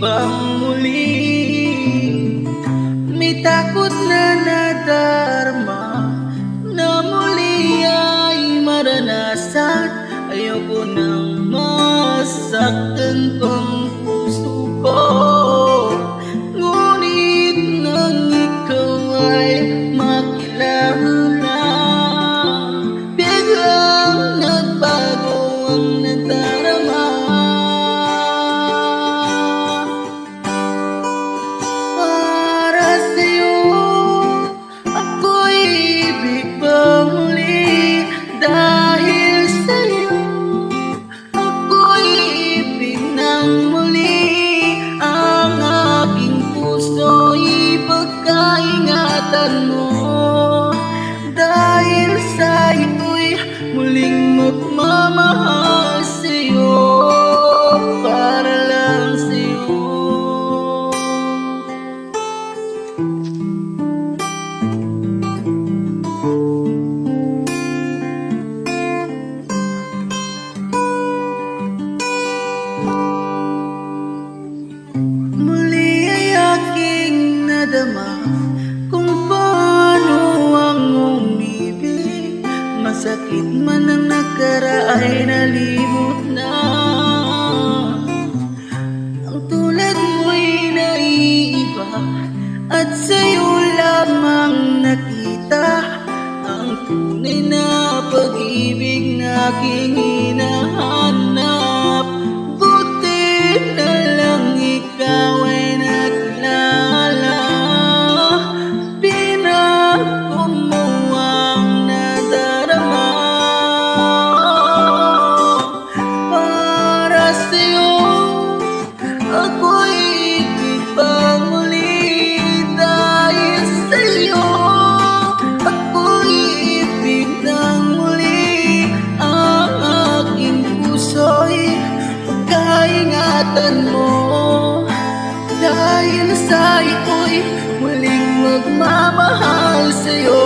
pang muli. May takot na nadarama na muli ay maranasan. Ayoko nang masaktan pang puso ko, ngunit nang ikaw ay makilala, biglang nagbago ang nadarama. Para sa'yo ako'y ibig pa muli, dahil sa'yo ako'y ibig ng muli. Ang aking puso'y pagkaingatan mo, dahil sa'yo'y muling magmamahal sa'yo, para lang sa'yo. Muli ay aking nadama kung paano ang umibig. Masakit man ang nakaraay, nalimot na. Ang tulad mo'y naiiba, at sa'yo lamang nakita ang tunay na pag-ibig na aking hinahanap. Buti na lang ikaw ay nakilala, pinako mo ang nadarama. Para sa'yo ako'y ibig pa muli, dahil sa'yo ako'y ibig ng muli. Ang aking puso'y pagkaingatan mo, dahil sa'yo'y muling magmamahal sa'yo.